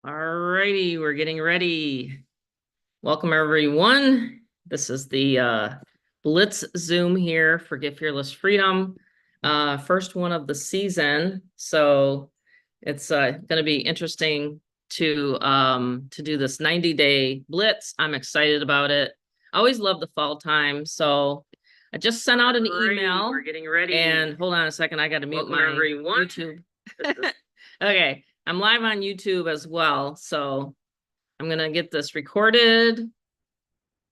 All righty, we're getting ready. Welcome, everyone. This is the Blitz Zoom here for Get Fearless Freedom. First one of the season. So it's going to be interesting to do this 90-day Blitz. I'm excited about it. I always love the fall time. So I just sent out an email. We're getting ready. And hold on a second, I got to mute my YouTube. Okay, I'm live on YouTube as well. So I'm going to get this recorded.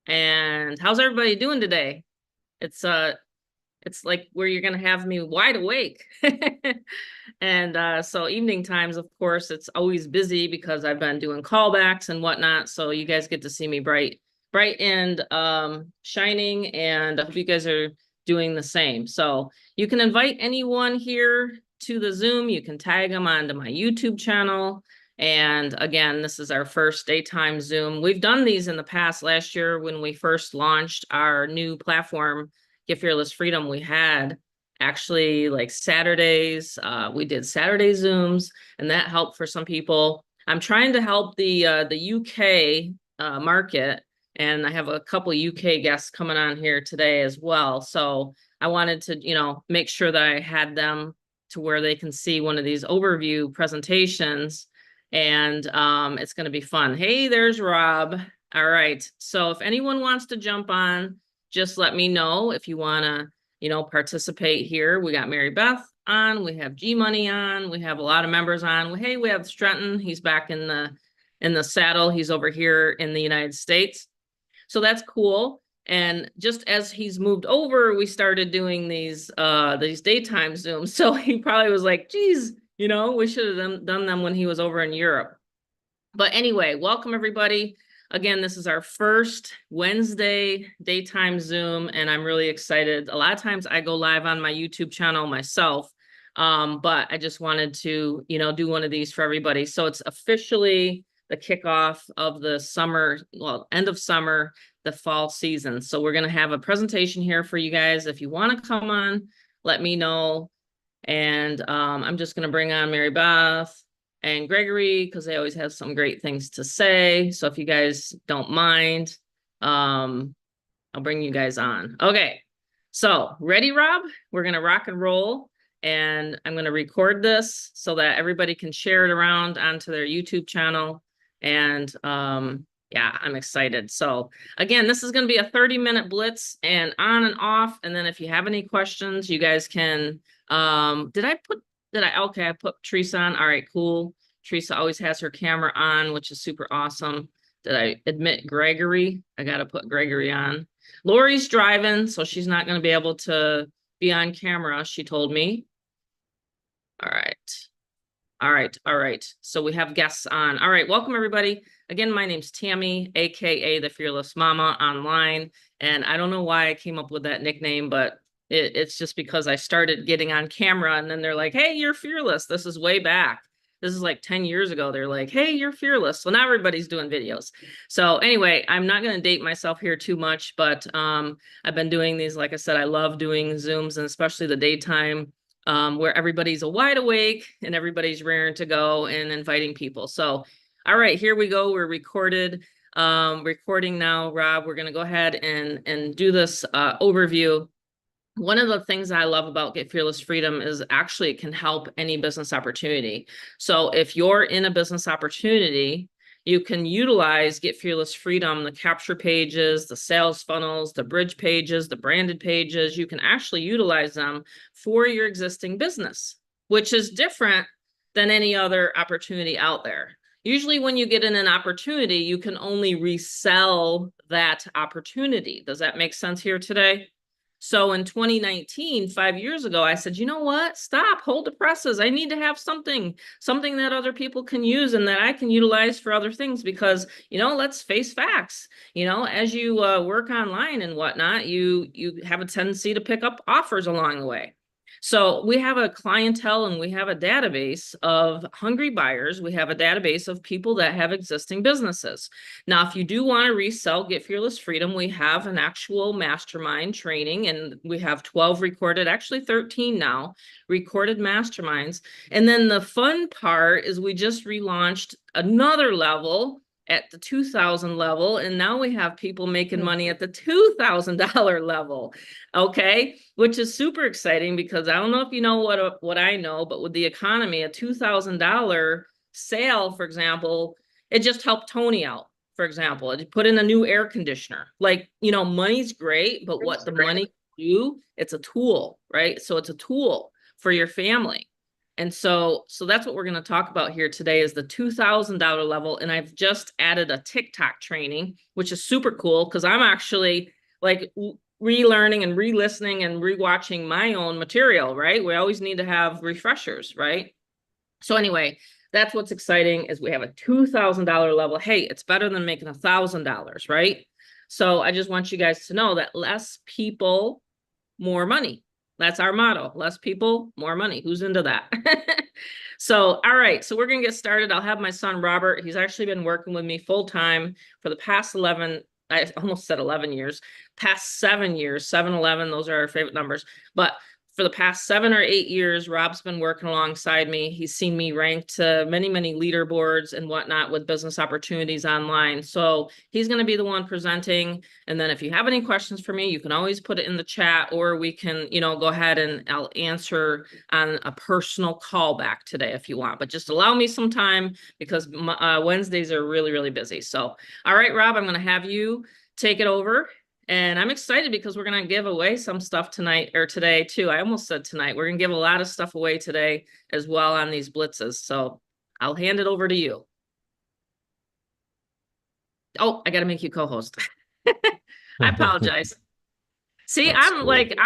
And how's everybody doing today? It's like where you're going to have me wide awake. And so evening times, of course, it's always busy because I've been doing callbacks and whatnot. So you guys get to see me bright and shining, and I hope you guys are doing the same. So you can invite anyone here to the Zoom. You can tag them onto my YouTube channel. And again, this is our first daytime Zoom. We've done these in the past. Last year, when we first launched our new platform, Get Fearless Freedom, we had actually like Saturdays. We did Saturday Zooms, and that helped for some people. I'm trying to help the UK market, and I have a couple UK guests coming on here today as well. So I wanted to, make sure that I had them to where they can see one of these overview presentations, and it's going to be fun. Hey, there's Rob. All right. So if anyone wants to jump on, just let me know if you want to, participate here. We got Mary Beth on, we have G Money on, we have a lot of members on. Hey, we have Stretton. He's back in the saddle. He's over here in the United States. So that's cool. And just as he's moved over, we started doing these daytime Zooms. So he probably was like, geez, we should have done them when he was over in Europe. But anyway, welcome everybody. Again, this is our first Wednesday daytime Zoom, and I'm really excited. A lot of times I go live on my YouTube channel myself, but I just wanted to, do one of these for everybody. So it's officially the kickoff of the summer, well, end of summer, the fall season. So we're going to have a presentation here for you guys. If you want to come on, let me know. And I'm just going to bring on Mary Beth and Gregory because they always have some great things to say. So if you guys don't mind, I'll bring you guys on. Okay, so ready, Rob? We're going to rock and roll, and I'm going to record this so that everybody can share it around onto their YouTube channel. And yeah, I'm excited. So again, this is going to be a 30-minute blitz and on and off. And then if you have any questions, you guys can, okay, I put Teresa on. All right, cool. Teresa always has her camera on, which is super awesome. Did I admit Gregory? I got to put Gregory on. Lori's driving, so she's not going to be able to be on camera, she told me. All right. All right. All right. So we have guests on. All right. Welcome, everybody. Again, my name's Tammy, AKA the Fearless Mama online. And I don't know why I came up with that nickname, but it's just because I started getting on camera, and then they're like, hey, you're fearless. This is way back. This is like 10 years ago. They're like, hey, you're fearless. So now everybody's doing videos. So anyway, I'm not going to date myself here too much, but I've been doing these. Like I said, I love doing Zooms, and especially the daytime where everybody's wide awake and everybody's raring to go and inviting people. So, all right, here we go. We're recording now, Rob. We're going to go ahead and do this overview. One of the things I love about Get Fearless Freedom is actually it can help any business opportunity. So if you're in a business opportunity, you can utilize Get Fearless Freedom, the capture pages, the sales funnels, the bridge pages, the branded pages. You can actually utilize them for your existing business, which is different than any other opportunity out there. Usually when you get in an opportunity, you can only resell that opportunity. Does that make sense here today? So in 2019, 5 years ago, I said, you know what? Stop, hold the presses. I need to have something that other people can use and that I can utilize for other things because, let's face facts. As you work online and whatnot, you have a tendency to pick up offers along the way. So we have a clientele and we have a database of hungry buyers. We have a database of people that have existing businesses. Now, if you do want to resell Get Fearless Freedom, we have an actual mastermind training, and we have 12 recorded, actually 13 now, recorded masterminds. And then the fun part is we just relaunched another level at the 2,000 level, and now we have people making money at the $2,000 level. Okay, which is super exciting because I don't know if you know what I know, but with the economy, a $2,000 sale, for example, it just helped Tony out. For example, it put in a new air conditioner. Like, money's great, but what the money do, it's a tool, right? So it's a tool for your family. And so that's what we're going to talk about here today is the $2,000 level. And I've just added a TikTok training, which is super cool because I'm actually like relearning and re-listening and rewatching my own material, right? We always need to have refreshers, right? So anyway, that's what's exciting is we have a $2,000 level. Hey, it's better than making $1,000, right? So I just want you guys to know that less people, more money. That's our motto. Less people, more money. Who's into that? So, all right. So we're going to get started. I'll have my son, Robert. He's actually been working with me full time for the past 11, I almost said 11 years, past 7 years, 7, 11. Those are our favorite numbers. But for the past 7 or 8 years, Rob's been working alongside me. He's seen me ranked to many, many leaderboards and whatnot with business opportunities online. So he's going to be the one presenting. And then if you have any questions for me, you can always put it in the chat, or we can, go ahead and I'll answer on a personal call back today if you want. But just allow me some time because Wednesdays are really, really busy. So, all right, Rob, I'm going to have you take it over. And I'm excited because we're going to give away some stuff tonight or today too. I almost said tonight. We're going to give a lot of stuff away today as well on these blitzes. So I'll hand it over to you. Oh, I got to make you co-host. I apologize. See, That's I'm cool. like,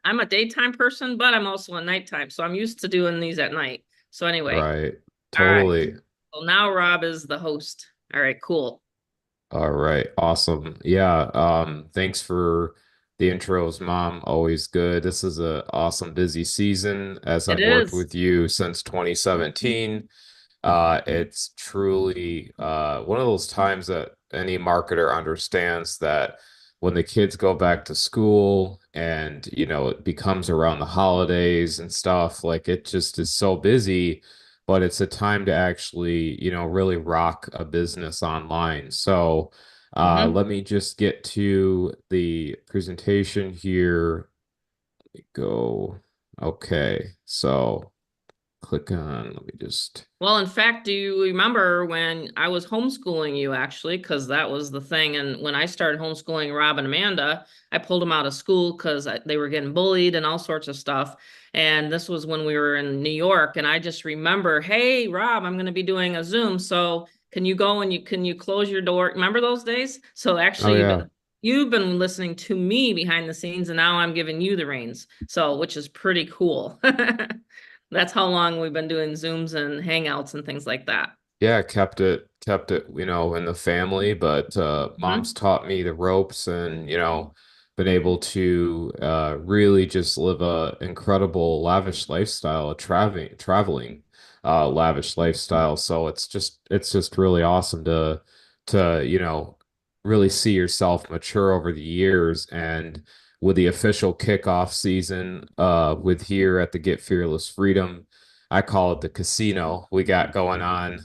I'm a daytime person, but I'm also a nighttime. So I'm used to doing these at night. So anyway, Right. all right. Totally. Well, now Rob is the host. All right, cool. All right. Awesome. Yeah. Thanks for the intros, Mom. Always good. This is a awesome busy season as It I've worked is. with you since 2017. It's truly one of those times that any marketer understands that when the kids go back to school and, it becomes around the holidays and stuff, like it just is so busy, but it's a time to actually, really rock a business online. So, Mm-hmm. let me just get to the presentation here. Let me go. Okay. So click on, let me just. Well, in fact, do you remember when I was homeschooling you actually? Because that was the thing. And when I started homeschooling Rob and Amanda, I pulled them out of school because they were getting bullied and all sorts of stuff. And this was when we were in New York. And I just remember, hey, Rob, I'm going to be doing a Zoom. So can you go and can you close your door? Remember those days? So Oh actually, yeah. you've been listening to me behind the scenes, and now I'm giving you the reins. So which is pretty cool. That's how long we've been doing Zooms and Hangouts and things like that. Yeah, kept it, in the family, but mom's Mhm. taught me the ropes and, been able to really just live a incredible lavish lifestyle, a traveling lavish lifestyle. So it's just really awesome to, really see yourself mature over the years. And with the official kickoff season with here at the Get Fearless Freedom, I call it the casino we got going on.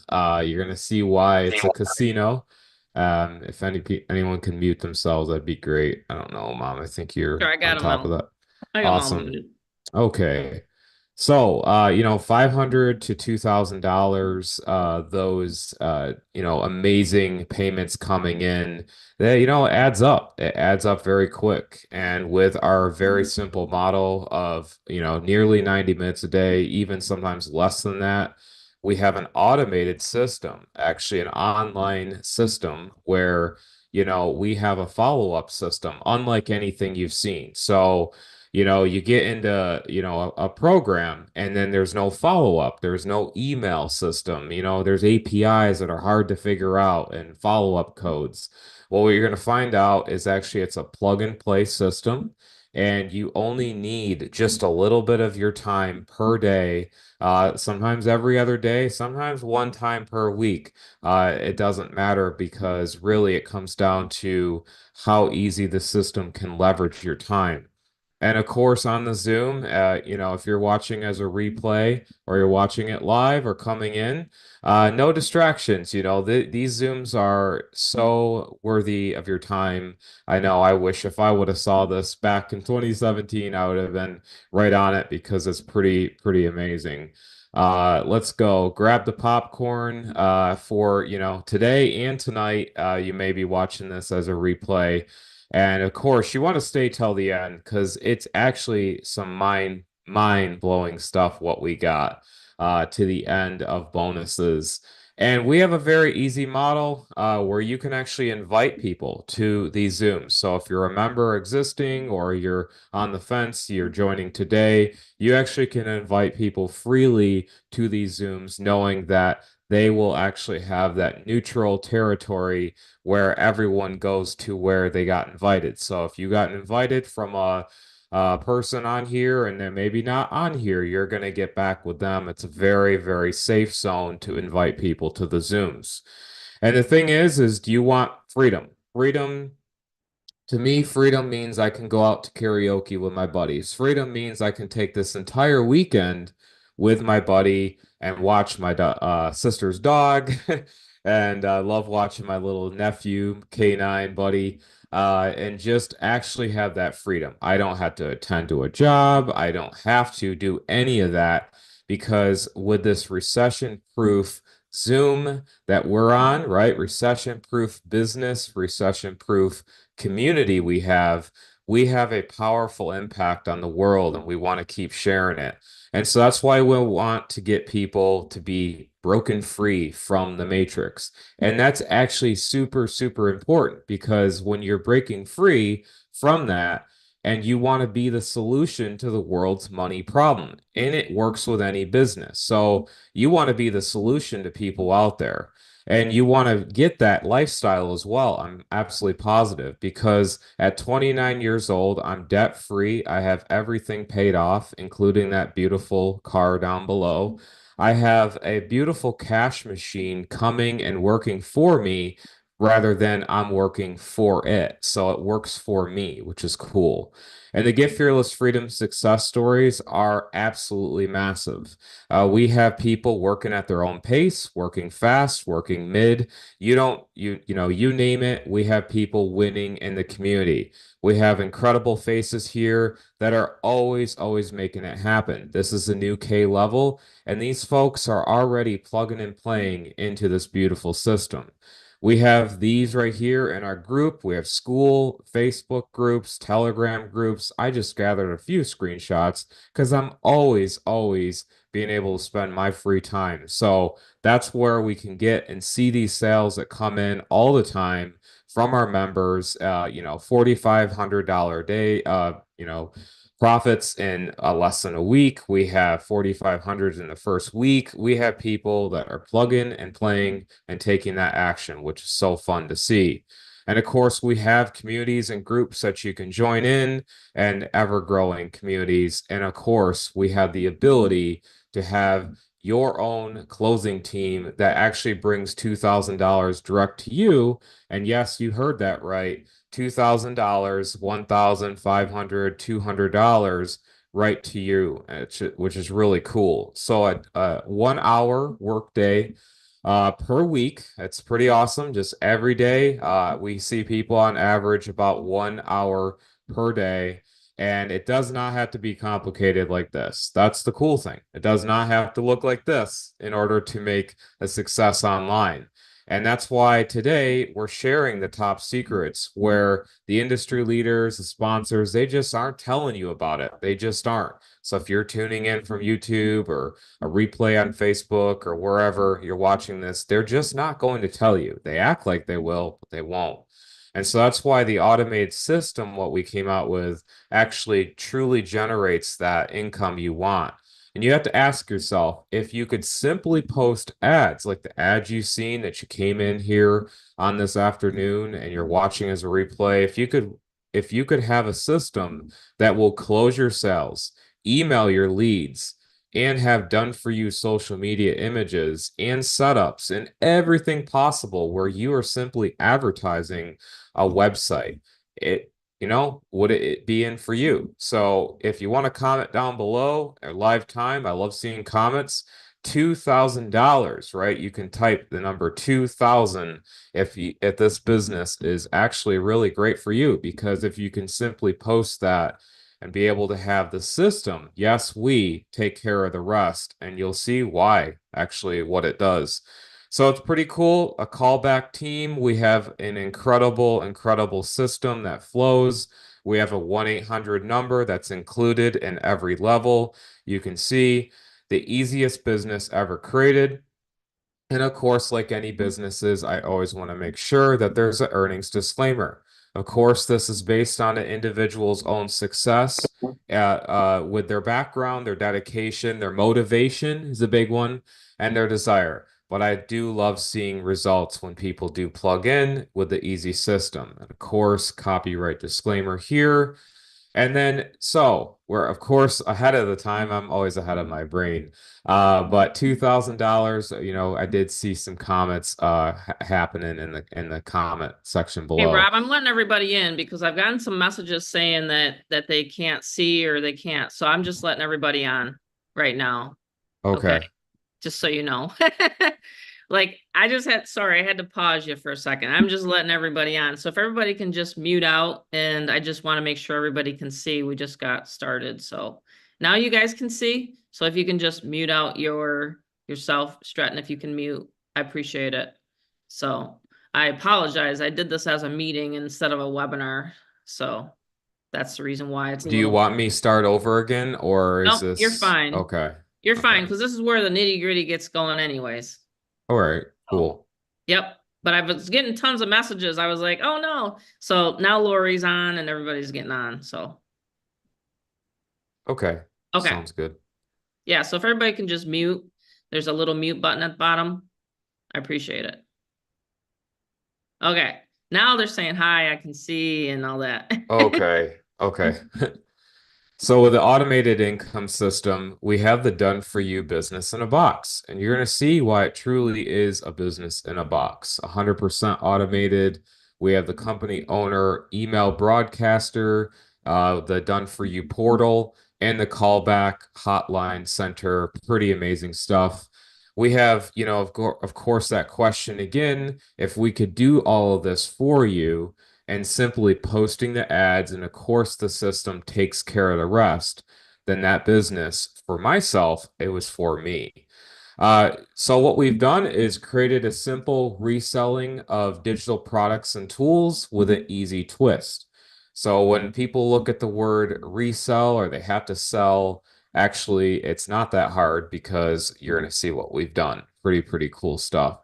You're gonna see why it's a casino. If anyone can mute themselves, that'd be great. I don't know, Mom. I think Sure, you're I got on them top of all. that. I got them all Awesome. muted. Okay. So, $500 to $2,000, those, amazing payments coming in, that, adds up. It adds up very quick. And with our very simple model of, nearly 90 minutes a day, even sometimes less than that, we have an automated system, actually an online system where, we have a follow-up system, unlike anything you've seen. So, you get into, a program and then there's no follow-up. There's no email system. There's APIs that are hard to figure out and follow-up codes. Well, what you're going to find out is actually it's a plug and play system. and you only need just a little bit of your time per day, sometimes every other day, sometimes one time per week. It doesn't matter because really it comes down to how easy the system can leverage your time. And of course, on the Zoom, if you're watching as a replay or you're watching it live or coming in, no distractions. These Zooms are so worthy of your time. I know I wish if I would have saw this back in 2017, I would have been right on it because it's pretty amazing. Let's go. Grab the popcorn for, today and tonight. You may be watching this as a replay. And of course, you want to stay till the end because it's actually some mind blowing stuff what we got to the end of bonuses. And we have a very easy model where you can actually invite people to these Zooms. So if you're a member existing or you're on the fence, you're joining today, you actually can invite people freely to these Zooms, knowing that they will actually have that neutral territory where everyone goes to where they got invited. So if you got invited from a person on here and they're maybe not on here, you're going to get back with them. It's a very safe zone to invite people to the Zooms. And the thing is do you want freedom? Freedom to me, freedom means I can go out to karaoke with my buddies. Freedom means I can take this entire weekend with my buddy and watch my sister's dog. And I love watching my little nephew, K9 buddy, and just actually have that freedom. I don't have to attend to a job. I don't have to do any of that because with this recession-proof Zoom that we're on, right? Recession-proof business, recession-proof community we have a powerful impact on the world and we want to keep sharing it. And so that's why we want to get people to be broken free from the matrix. And that's actually super important because when you're breaking free from that and you want to be the solution to the world's money problem, and it works with any business. So you want to be the solution to people out there. And you want to get that lifestyle as well. I'm absolutely positive because at 29 years old, I'm debt free. I have everything paid off, including that beautiful car down below. I have a beautiful cash machine coming and working for me rather than I'm working for it. So it works for me, which is cool. And the Get Fearless Freedom success stories are absolutely massive. We have people working at their own pace, working fast, working mid. You name it. We have people winning in the community. We have incredible faces here that are always making it happen. This is a new K level, and these folks are already plugging and playing into this beautiful system. We have these right here in our group. We have school, Facebook groups, Telegram groups. I just gathered a few screenshots because I'm always being able to spend my free time. So that's where we can get and see these sales that come in all the time from our members. $4,500 a day, profits in less than a week. We have 4,500 in the first week. We have people that are plugging and playing and taking that action, which is so fun to see. And of course, we have communities and groups that you can join in and ever growing communities. And of course, we have the ability to have your own closing team that actually brings $2,000 direct to you. And yes, you heard that right. $2,000, $1,500, $200 right to you, which is really cool. So a 1 hour workday per week. That's pretty awesome. Just every day, we see people on average about 1 hour per day. And it does not have to be complicated like this. That's the cool thing. It does not have to look like this in order to make a success online. And that's why today we're sharing the top secrets where the industry leaders, the sponsors, they just aren't telling you about it. They just aren't. So if you're tuning in from YouTube or a replay on Facebook or wherever you're watching this, they're just not going to tell you. They act like they will, but they won't. And so that's why the automated system, what we came out with, actually truly generates that income you want. And you have to ask yourself if you could simply post ads like the ads you've seen that you came in here on this afternoon and you're watching as a replay, if you could if you could have a system that will close your sales, email your leads, and have done for you social media images and setups and everything possible where you are simply advertising a website, it would it be in for you? So if you want to comment down below or live time, I love seeing comments. $2,000, right? You can type the number 2,000 if this business is actually really great for you, because if you can simply post that and be able to have the system, yes, we take care of the rest, and you'll see why, actually, what it does. So it's pretty cool. A callback team. We have an incredible, incredible system that flows. We have a 1-800 number that's included in every level. You can see the easiest business ever created. And of course, like any businesses, I always want to make sure that there's an earnings disclaimer. Of course, this is based on an individual's own success with their background, their dedication, their motivation is a big one, and their desire. But I do love seeing results when people do plug in with the easy system. And of course, copyright disclaimer here. And then, so we're of course ahead of the time. I'm always ahead of my brain. But $2,000, I did see some comments happening in the comment section Hey below. Rob, I'm letting everybody in because I've gotten some messages saying that they can't see or they can't. So I'm just letting everybody on right now. Okay. Okay. Just so you know. Like I just had, sorry, I had to pause you for a second. I'm just letting everybody on. So if everybody can just mute out, and I just want to make sure everybody can see, we just got started. So now you guys can see. So if you can just mute out yourself, Stratton, if you can mute, I appreciate it. So I apologize. I did this as a meeting instead of a webinar. So that's the reason why it's a Do you little, want me start over again, or is nope, you're this fine. okay? You're fine, Okay. because this is where the nitty gritty gets going anyways. All right. Oh, Cool. yep. But I was getting tons of messages. I was like, oh no. So now Lori's on and everybody's getting on. So, Okay. okay. Sounds good. Yeah. So if everybody can just mute, there's a little mute button at the bottom. I appreciate it. Okay. Now they're saying hi, I can see and all that. Okay. Okay. So with the automated income system, we have the done for you business in a box, and you're going to see why it truly is a business in a box. 100% automated. We have the company owner, email broadcaster, the done for you portal, and the callback hotline center. Pretty amazing stuff. We have, of course, that question again, if we could do all of this for you and simply posting the ads, and of course the system takes care of the rest, then that business, for myself, it was for me. So what we've done is created a simple reselling of digital products and tools with an easy twist. So when people look at the word resell or they have to sell, actually it's not that hard, because you're going to see what we've done. Pretty cool stuff.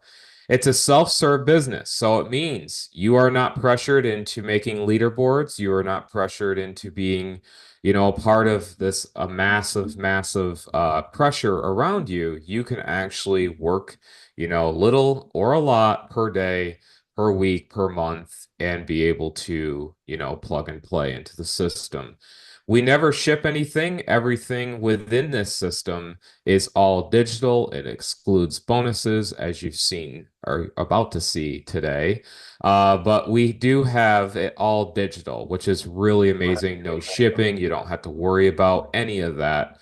It's a self-serve business, so it means you are not pressured into making leaderboards. You are not pressured into being, a part of this a massive pressure around you. You can actually work, little or a lot per day, per week, per month, and be able to, plug and play into the system. We never ship anything. Everything within this system is all digital. It excludes bonuses, as you've seen or about to see today. But we do have it all digital, which is really amazing. No shipping. You don't have to worry about any of that.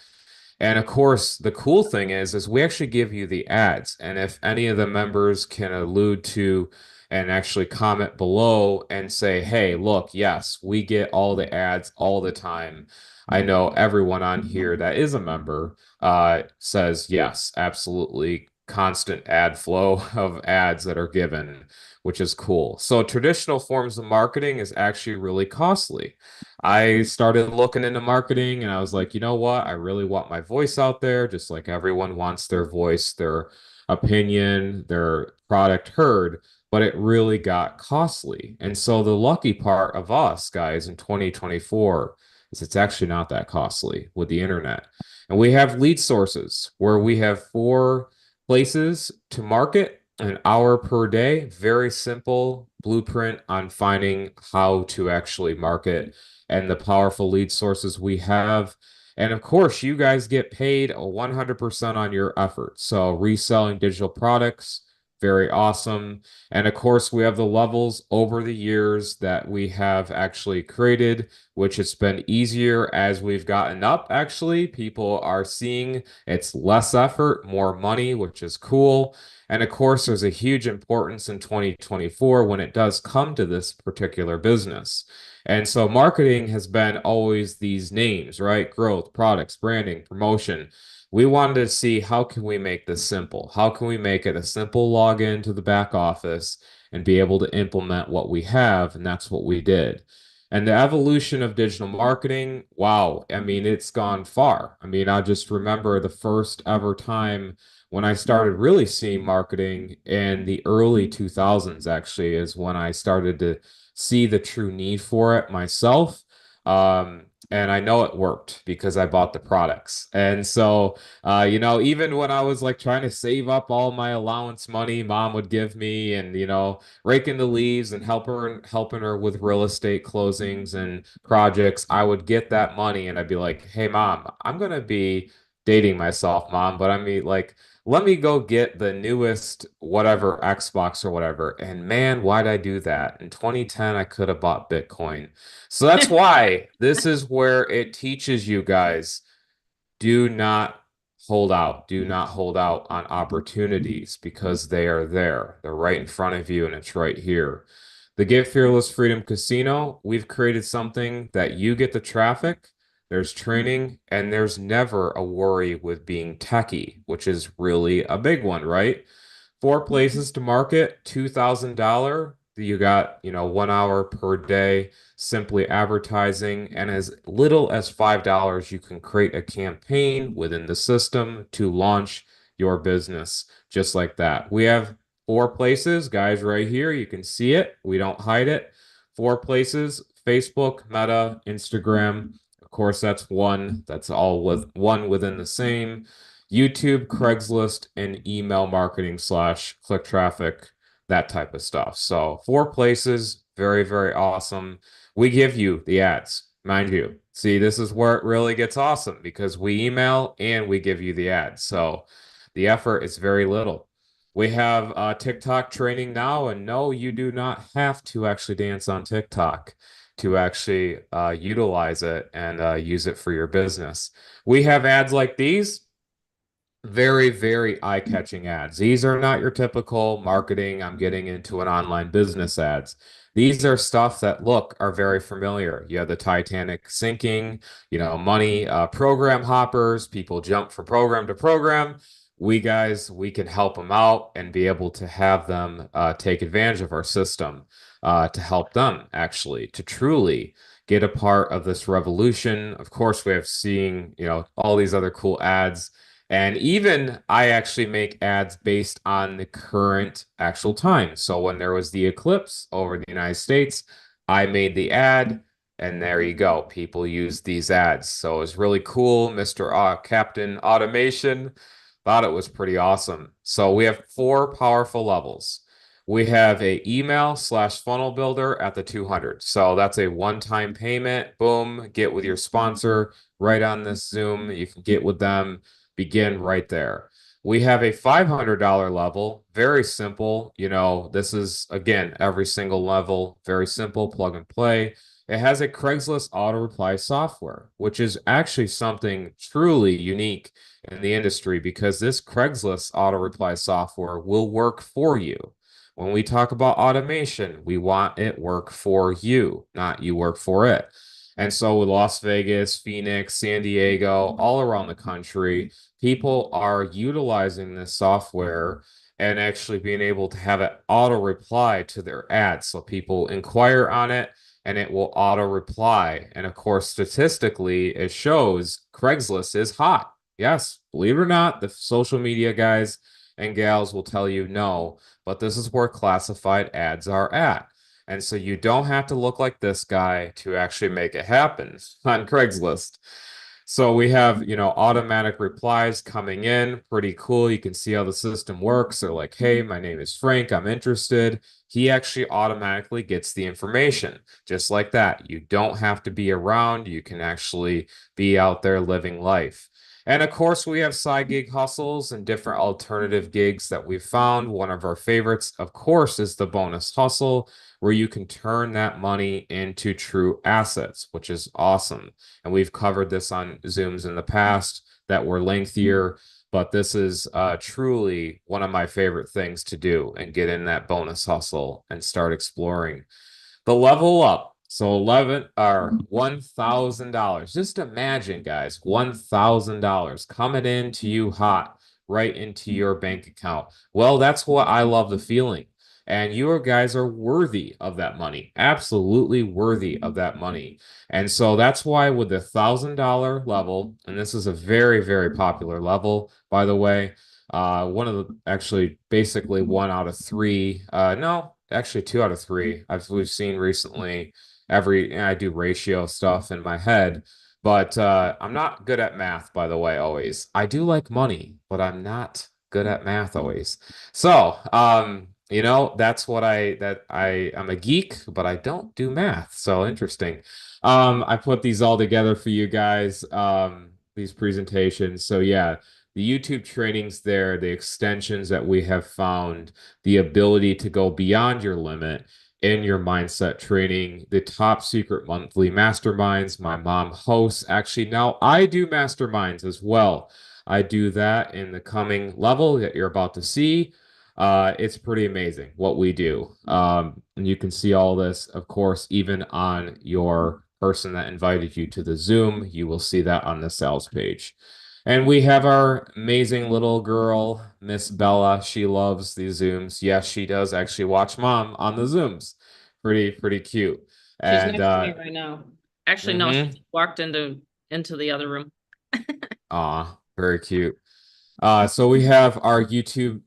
And of course, the cool thing is we actually give you the ads. And if any of the members can allude to and actually comment below and say, hey, look, yes, we get all the ads all the time. I know everyone on here that is a member says, yes, absolutely constant ad flow of ads that are given, which is cool. So traditional forms of marketing is actually really costly. I started looking into marketing and I was like, you know what? I really want my voice out there, just like everyone wants their voice, their opinion, their product heard, but it really got costly. And so the lucky part of us guys in 2024 is it's actually not that costly with the internet. And we have lead sources where we have 4 places to market an hour per day. Very simple blueprint on finding how to actually market and the powerful lead sources we have. And of course, you guys get paid 100% on your effort. So reselling digital products, very awesome. And of course, we have the levels over the years that we have actually created, which has been easier as we've gotten up. Actually, people are seeing it's less effort, more money, which is cool. And of course, there's a huge importance in 2024 when it does come to this particular business. And so marketing has been always these names, right? Growth, products, branding, promotion. We wanted to see how can we make this simple? How can we make it a simple login to the back office and be able to implement what we have? And that's what we did. And the evolution of digital marketing, wow, I mean, it's gone far. I mean, I just remember the first ever time when I started really seeing marketing in the early 2000s, actually, is when I started to see the true need for it myself. And I know it worked because I bought the products. And so, even when I was like trying to save up all my allowance money, mom would give me and, raking the leaves and helping her with real estate closings and projects, I would get that money and I'd be like, hey, mom, I'm going to be dating myself, mom, but I mean, like, let me go get the newest whatever Xbox or whatever. And man, why'd I do that? In 2010, I could have bought Bitcoin. So that's why this is where it teaches you guys do not hold out. Do not hold out on opportunities because they are there. They're right in front of you and it's right here. The Get Fearless Freedom Casino, we've created something that you get the traffic, there's training, and there's never a worry with being techie, which is really a big one, right? Four places to market, $2,000. You got, 1 hour per day, simply advertising, and as little as $5, you can create a campaign within the system to launch your business just like that. We have four places, guys, right here. You can see it. We don't hide it. Four places: Facebook, Meta, Instagram. Of course, that's one. That's all with one within the same. YouTube, Craigslist, and email marketing slash click traffic, that type of stuff. So four places, very, very awesome. We give you the ads, mind you. See, this is where it really gets awesome because we email and we give you the ads. So the effort is very little. We have TikTok training now, and no, you do not have to actually dance on TikTok to actually utilize it and use it for your business. We have ads like these, very, very eye-catching ads. These are not your typical marketing, I'm getting into an online business ads. These are stuff that look are very familiar. You have the Titanic sinking, money, program hoppers, people jump from program to program. We can help them out and be able to have them take advantage of our system to help them actually to truly get a part of this revolution. Of course, we have seeing, all these other cool ads. And even I actually make ads based on the current actual time. So when there was the eclipse over the United States, I made the ad, and there you go. People use these ads. So it was really cool. Mr. Captain Automation thought it was pretty awesome. So we have four powerful levels. We have a email slash funnel builder at the 200. So that's a one-time payment. Boom, get with your sponsor right on this Zoom. You can get with them, begin right there. We have a $500 level, very simple. This is, again, every single level, very simple, plug and play. It has a Craigslist auto reply software, which is actually something truly unique in the industry because this Craigslist auto reply software will work for you. When we talk about automation, we want it work for you, not you work for it. And so with Las Vegas, Phoenix, San Diego, all around the country, people are utilizing this software and actually being able to have it auto reply to their ads. So people inquire on it and it will auto reply. And of course, statistically, it shows Craigslist is hot. Yes, believe it or not, the social media guys and gals will tell you no, but this is where classified ads are at. And so you don't have to look like this guy to actually make it happen on Craigslist. So we have, automatic replies coming in. Pretty cool. You can see how the system works. They're like, hey, my name is Frank. I'm interested. He actually automatically gets the information just like that. You don't have to be around. You can actually be out there living life. And of course, we have side gig hustles and different alternative gigs that we've found. One of our favorites, of course, is the bonus hustle, where you can turn that money into true assets, which is awesome. And we've covered this on Zooms in the past that were lengthier, but this is truly one of my favorite things to do and get in that bonus hustle and start exploring the level up. So 11 or $1,000. Just imagine, guys, $1,000 coming into you hot right into your bank account. Well, that's what I love the feeling. And you guys are worthy of that money, absolutely worthy of that money. And so that's why with the $1,000 level, and this is a very, very popular level, by the way, one of the actually basically one out of three, no, actually two out of three. We've seen recently I do ratio stuff in my head, but I'm not good at math, by the way, always. I do like money, but I'm not good at math always. So, that's what I'm a geek, but I don't do math. So interesting. I put these all together for you guys, these presentations. So yeah, the YouTube trainings there, the extensions that we have found, the ability to go beyond your limit in your mindset training, the top secret monthly masterminds. My mom hosts. Actually, now I do masterminds as well. I do that in the coming level that you're about to see. It's pretty amazing what we do. And you can see all this, of course, even on your person that invited you to the Zoom. You will see that on the sales page. And we have our amazing little girl, Miss Bella. She loves these Zooms. Yes, she does actually watch mom on the Zooms. Pretty cute. She's And next to me right now. Actually, no, she mm-hmm. just walked into the other room. Aw, very cute. So we have our YouTube,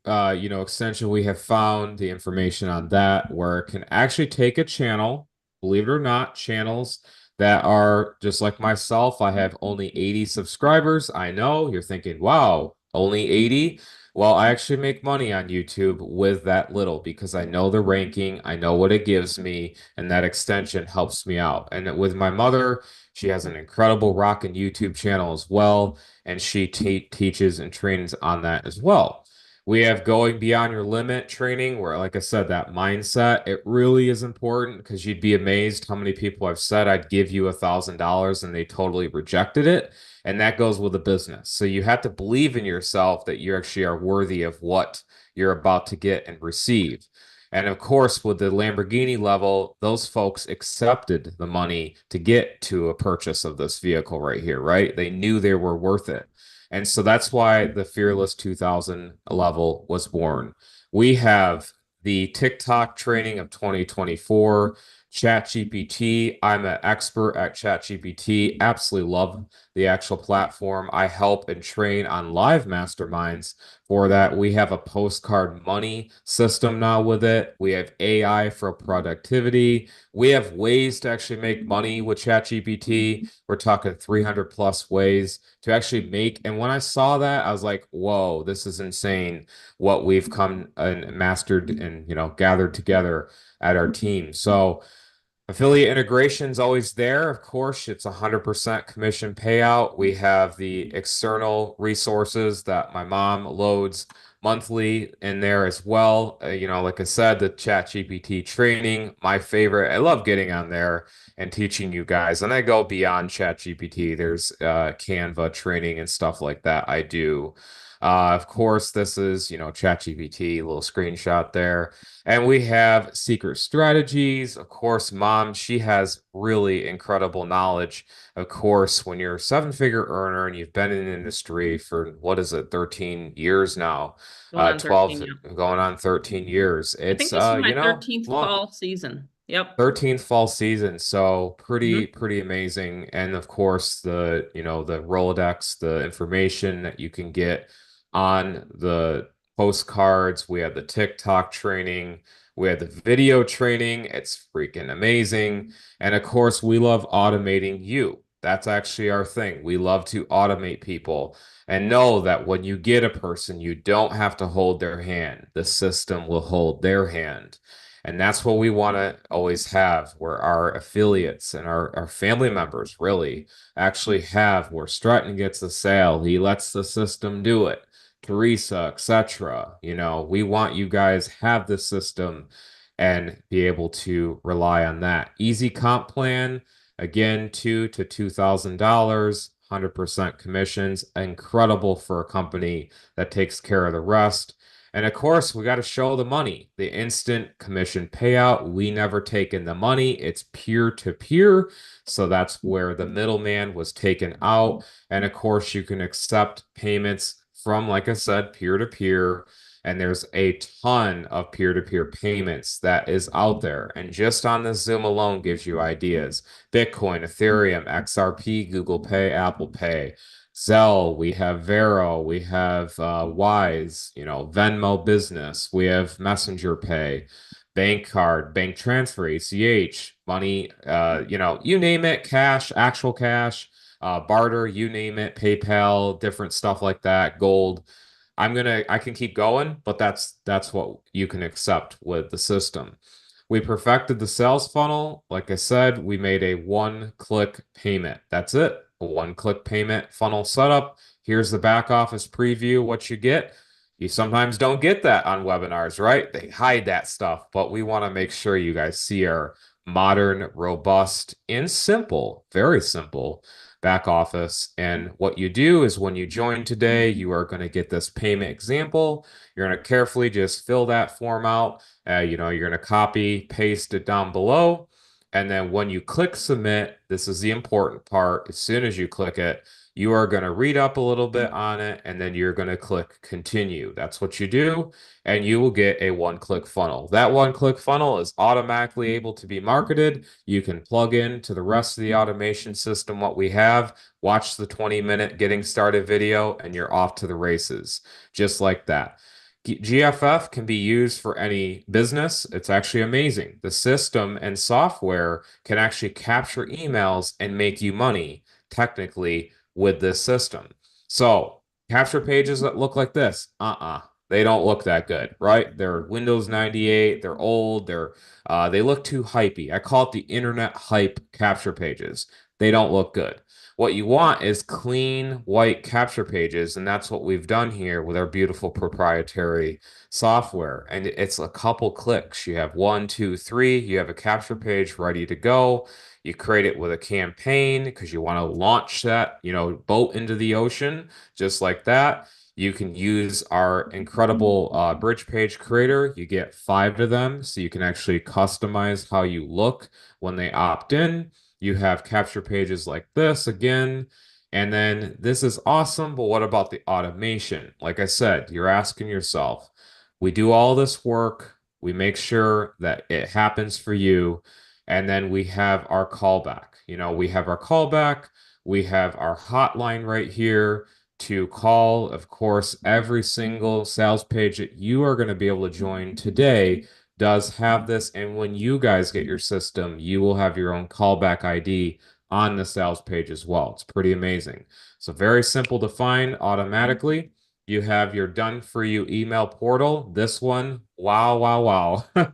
extension. We have found the information on that where it can actually take a channel, believe it or not, channels that are just like myself. I have only 80 subscribers. I know you're thinking, wow, only 80. Well, I actually make money on YouTube with that little because I know the ranking, I know what it gives me, and that extension helps me out. And with my mother, she has an incredible rockin' YouTube channel as well, and she teaches and trains on that as well. We have going beyond your limit training, where, like I said, that mindset, it really is important because you'd be amazed how many people I've said I'd give you $1,000 and they totally rejected it. And that goes with a business. So you have to believe in yourself that you actually are worthy of what you're about to get and receive. And of course, with the Lamborghini level, those folks accepted the money to get to a purchase of this vehicle right here, right? They knew they were worth it. And so that's why the Fearless 2000 level was born. We have the TikTok training of 2024, ChatGPT. I'm an expert at ChatGPT. Absolutely love the actual platform. I help and train on live masterminds for that. We have a postcard money system now with it. We have AI for productivity. We have ways to actually make money with ChatGPT. We're talking 300 plus ways to actually make. And when I saw that, I was like, whoa, this is insane what we've come and mastered and, gathered together at our team. So, affiliate integration is always there. Of course, it's 100% commission payout. We have the external resources that my mom loads monthly in there as well. Like I said, the ChatGPT training, my favorite. I love getting on there and teaching you guys. And I go beyond ChatGPT. There's Canva training and stuff like that I do. Of course, this is, ChatGPT, little screenshot there. And we have secret strategies. Of course, mom, she has really incredible knowledge. Of course, when you're a seven-figure earner and you've been in the industry for what is it, 13 years now, Going on 12 13, yeah. going on 13 years. I It's think this is my 13th long. fall season. Yep. 13th fall season, so Mhm. pretty amazing. And of course, the Rolodex, the information that you can get on the postcards. We have the TikTok training, we have the video training. It's freaking amazing. And of course, we love automating you. That's actually our thing. We love to automate people and know that when you get a person, you don't have to hold their hand. The system will hold their hand. And that's what we want to always have, where our affiliates and our family members really actually have, where Stratton gets the sale, he lets the system do it. Teresa, etc. You know, we want you guys have the system and be able to rely on that. Easy comp plan, again, $2,000 to $2,000, 100% commissions, incredible for a company that takes care of the rest. And of course, we got to show the money, the instant commission payout. We never take in the money, it's peer to peer. So that's where the middleman was taken out. And of course, you can accept payments from, like I said, peer to peer. And there's a ton of peer-to-peer payments that is out there. And just on this Zoom alone gives you ideas. Bitcoin, Ethereum, XRP, Google Pay, Apple Pay, Zelle, we have Vero, we have Wise, you know, Venmo Business, we have Messenger Pay, bank card, bank transfer, ACH, money, you know, you name it, cash, actual cash, barter, you name it, PayPal, different stuff like that, gold. I can keep going, but that's what you can accept with the system. We perfected the sales funnel. Like I said, we made a one-click payment. That's it. A one-click payment funnel setup. Here's the back office preview, what you get. You sometimes don't get that on webinars, right? They hide that stuff, but we want to make sure you guys see our modern, robust, and simple, very simple back office. And what you do is when you join today, you are going to get this payment example. You're going to carefully just fill that form out. You know, you're going to copy, paste it down below. And then when you click submit, this is the important part. As soon as you click it, you are going to read up a little bit on it, and then you're going to click continue. That's what you do, and you will get a one-click funnel. That one-click funnel is automatically able to be marketed. You can plug in to the rest of the automation system what we have, watch the 20-minute getting started video, and you're off to the races, just like that. GFF can be used for any business. It's actually amazing. The system and software can actually capture emails and make you money, technically, with this system. So capture pages that look like this. They don't look that good, right? They're Windows 98, they're old, they look too hypey. I call it the internet hype capture pages. They don't look good. What you want is clean white capture pages, and that's what we've done here with our beautiful proprietary software. And it's a couple clicks. You have 1, 2, 3, you have a capture page ready to go. You create it with a campaign because you want to launch that, you know, boat into the ocean, just like that. You can use our incredible bridge page creator. You get 5 of them, so you can actually customize how you look when they opt in. You have capture pages like this again. And then this is awesome, but what about the automation? Like I said, you're asking yourself, we do all this work, we make sure that it happens for you, and then we have our callback. You know, we have our callback, we have our hotline right here to call. Of course, every single sales page that you are going to be able to join today does have this. And when you guys get your system, you will have your own callback ID on the sales page as well. It's pretty amazing. So very simple to find automatically. You have your done for you email portal. This one, wow, wow, wow.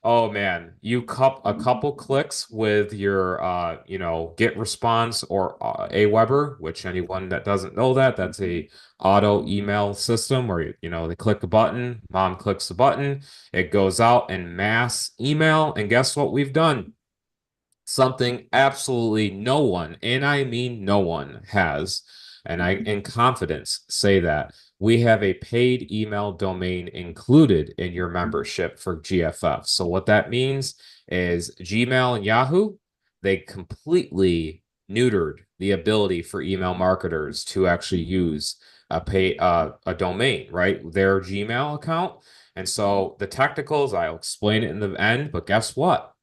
Oh man, you a couple clicks with your you know, get response or Aweber, which anyone that doesn't know that, that's a auto email system where you know, they click a button, mom clicks the button, it goes out in mass email, and guess what we've done? Something absolutely no one, and I mean no one, has, and I in confidence say that we have a paid email domain included in your membership for GFF. So what that means is Gmail and Yahoo, they completely neutered the ability for email marketers to actually use a domain, right? Their Gmail account. And so the technicals, I'll explain it in the end, but guess what?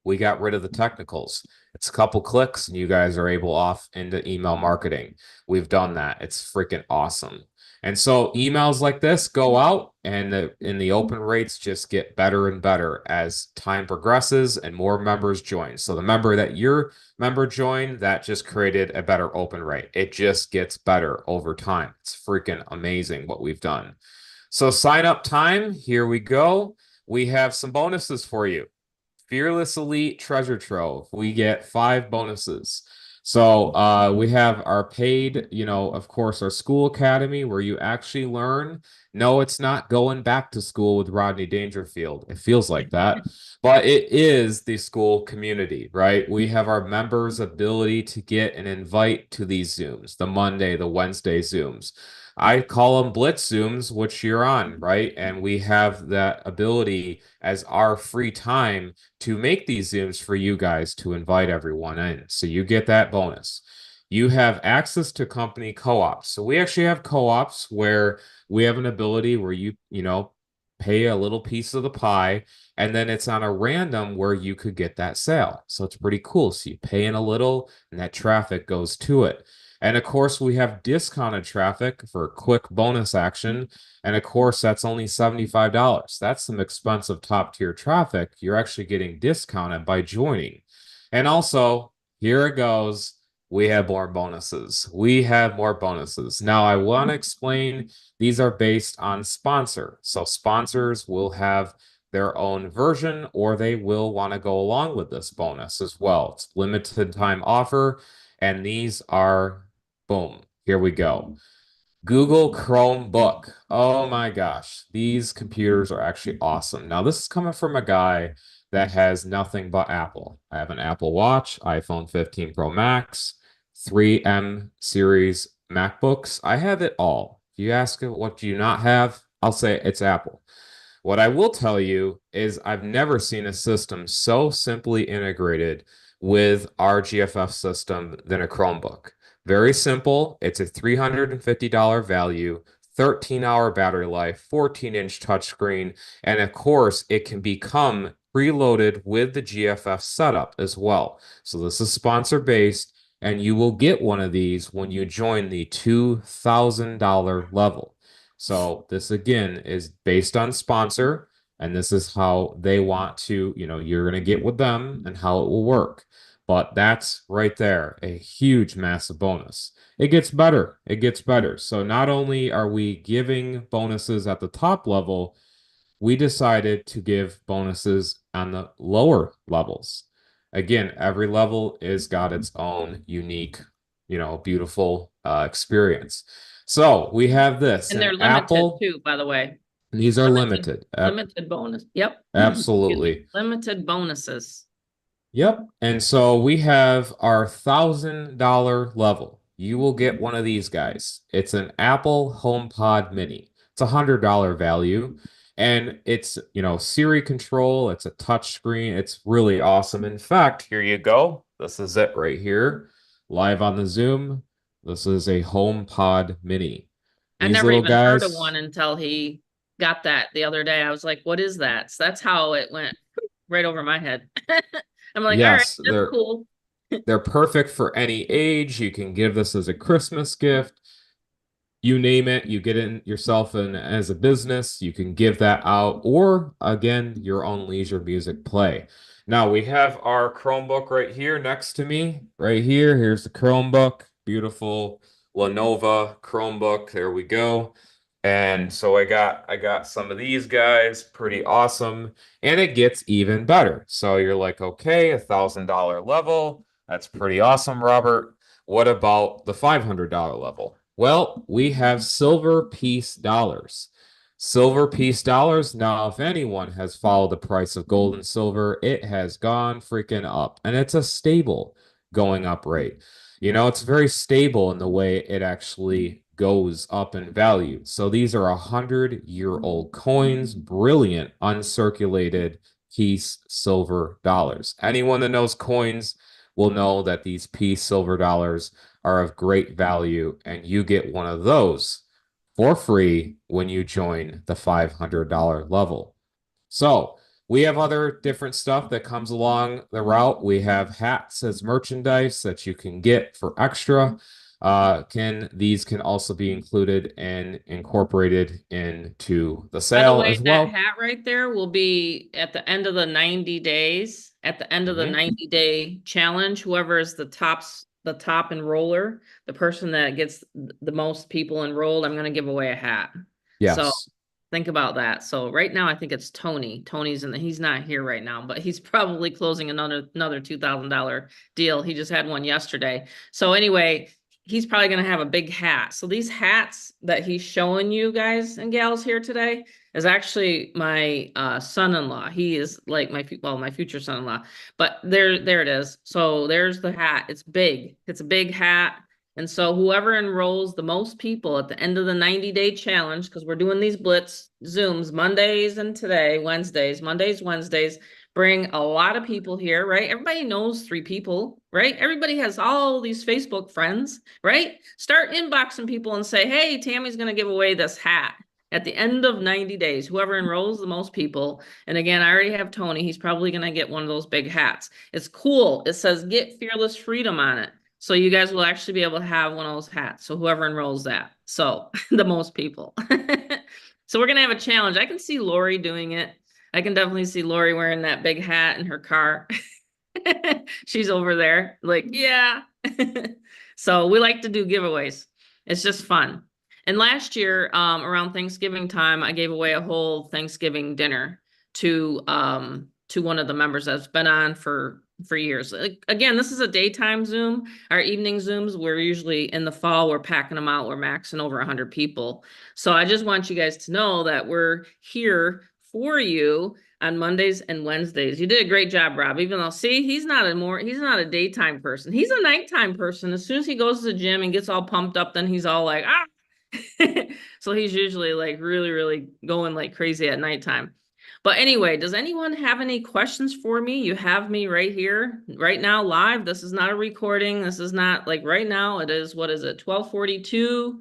We got rid of the technicals. It's a couple clicks and you guys are able off into email marketing. We've done that. It's freaking awesome. And so emails like this go out, and the open rates just get better and better as time progresses and more members join. So the member joined, that just created a better open rate. It just gets better over time. It's freaking amazing what we've done. So sign up time, here we go. We have some bonuses for you. Fearless Elite Treasure Trove. We get 5 bonuses. So we have our paid, of course, our school academy where you actually learn. No, it's not going back to school with Rodney Dangerfield. It feels like that, but it is the school community, right? We have our members' ability to get an invite to these Zooms, the Monday, the Wednesday Zooms. I call them Blitz Zooms, which you're on, right? And we have that ability as our free time to make these Zooms for you guys to invite everyone in. So you get that bonus. You have access to company co-ops. So we actually have co-ops where we have an ability where you pay a little piece of the pie, and then it's on a random where you could get that sale. So it's pretty cool. So you pay in a little and that traffic goes to it. And of course, we have discounted traffic for quick bonus action. And of course, that's only $75. That's some expensive top tier traffic. You're actually getting discounted by joining. And also, here it goes. We have more bonuses. We have more bonuses. Now, I want to explain these are based on sponsor. So, sponsors will have their own version, or they will want to go along with this bonus as well. It's limited time offer. And these are, boom, here we go. Google Chromebook. Oh my gosh, these computers are actually awesome. Now, this is coming from a guy that has nothing but Apple. I have an Apple Watch, iPhone 15 Pro Max, 3M series MacBooks. I have it all. If you ask what do you not have, I'll say it's Apple. What I will tell you is I've never seen a system so simply integrated with our GFF system than a Chromebook. Very simple. It's a $350 value, 13-hour battery life, 14-inch touchscreen, and of course, it can become preloaded with the GFF setup as well. So this is sponsor based, and you will get one of these when you join the $2,000 level. So this again is based on sponsor, and this is how they want to, you're going to get with them and how it will work. But that's right there, a huge, massive bonus. It gets better. It gets better. So not only are we giving bonuses at the top level, we decided to give bonuses on the lower levels. Again, every level is got its own unique, beautiful experience. So we have this, And they're an limited Apple. too, by the way. These are limited. Limited bonus. Yep. Excuse me. Absolutely. Limited bonuses. Yep. And so we have our $1,000 level. You will get one of these guys. It's an Apple HomePod Mini. It's $100 value. And it's, Siri control. It's a touch screen. It's really awesome. In fact, here you go. This is it right here. Live on the Zoom. This is a HomePod Mini. I These never little even heard of guys. one until he got that the other day. I was like, what is that? So that's how it went right over my head. I'm like, all right, Yes, that's they're cool. they're perfect for any age. You can give this as a Christmas gift. You name it, you get it yourself in as a business, you can give that out, or again, your own leisure music play. Now we have our Chromebook right here next to me, right here. Here's the Chromebook, beautiful Lenovo Chromebook. There we go. And so I got some of these guys, pretty awesome, and it gets even better. So you're like, okay, $1,000 level, that's pretty awesome, Robert. What about the $500 level? Well, we have silver piece dollars. Silver piece dollars. Now, if anyone has followed the price of gold and silver, it has gone freaking up, and it's a stable going up rate. It's very stable in the way it actually goes up in value. So these are 100-year-old coins, brilliant uncirculated piece silver dollars. Anyone that knows coins will know that these piece silver dollars are of great value, and you get one of those for free when you join the $500 level. So we have other different stuff that comes along the route. We have hats as merchandise that you can get for extra. These can also be included and incorporated into the By the sale way, as that well. hat right there will be at the end of the 90 days, at the end of the Mhm. 90-day challenge, whoever is the top enroller, the person that gets the most people enrolled, I'm going to give away a hat. So Yes. think about that. So right now, I think it's Tony. He's not here right now, but he's probably closing another $2,000 deal. He just had one yesterday. So anyway, he's probably going to have a big hat. So these hats that he's showing you guys and gals here today is actually my son-in-law. He is like my future son-in-law. But there it is. So there's the hat. It's big. It's a big hat. And so whoever enrolls the most people at the end of the 90-day challenge, because we're doing these blitz Zooms Mondays and today, Wednesdays, Mondays, Wednesdays, bring a lot of people here, right? Everybody knows 3 people, right? Everybody has all these Facebook friends, right? Start inboxing people and say, hey, Tammy's going to give away this hat at the end of 90 days, whoever enrolls the most people. And again, I already have Tony. He's probably going to get one of those big hats. It's cool. It says get fearless freedom on it. So you guys will actually be able to have one of those hats. So whoever enrolls that. So the most people. So we're going to have a challenge. I can see Lori doing it. I can definitely see Lori wearing that big hat in her car. She's over there like, yeah. So we like to do giveaways. It's just fun. And last year, around Thanksgiving time, I gave away a whole Thanksgiving dinner to one of the members that's been on for years. Like, again, this is a daytime Zoom. Our evening Zooms, we're usually in the fall, we're packing them out, we're maxing over 100 people. So I just want you guys to know that we're here for you on Mondays and Wednesdays. You did a great job, Rob. Even though, see, he's not a daytime person. He's a nighttime person. As soon as he goes to the gym and gets all pumped up, then he's all like, ah. So he's usually like really, really going like crazy at nighttime. But anyway, does anyone have any questions for me? You have me right here, right now, live. This is not a recording. This is not like right now. It is, what is it, 12:42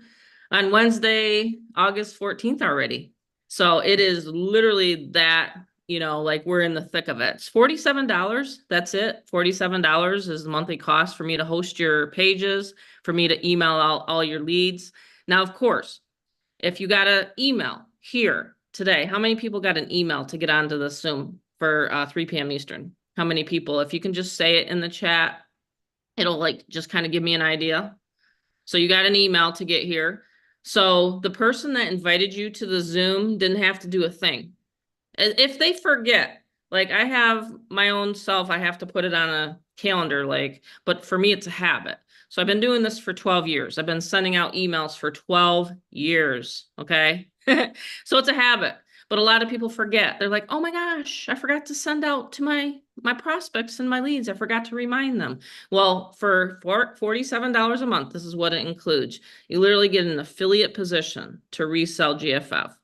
on Wednesday, August 14th already. So it is literally that, like we're in the thick of it. It's $47. That's it. $47 is the monthly cost for me to host your pages, for me to email out all your leads. Now, of course, if you got an email here today, how many people got an email to get onto the Zoom for 3 p.m. Eastern? How many people? If you can just say it in the chat, it'll like just kind of give me an idea. So you got an email to get here. So the person that invited you to the Zoom didn't have to do a thing. If they forget, like I have my own self, I have to put it on a calendar, but for me, it's a habit. So I've been doing this for 12 years. I've been sending out emails for 12 years. Okay. So it's a habit, but a lot of people forget. They're like, oh my gosh, I forgot to send out to my prospects and my leads. I forgot to remind them. Well, for $47 a month, this is what it includes. You literally get an affiliate position to resell GFF.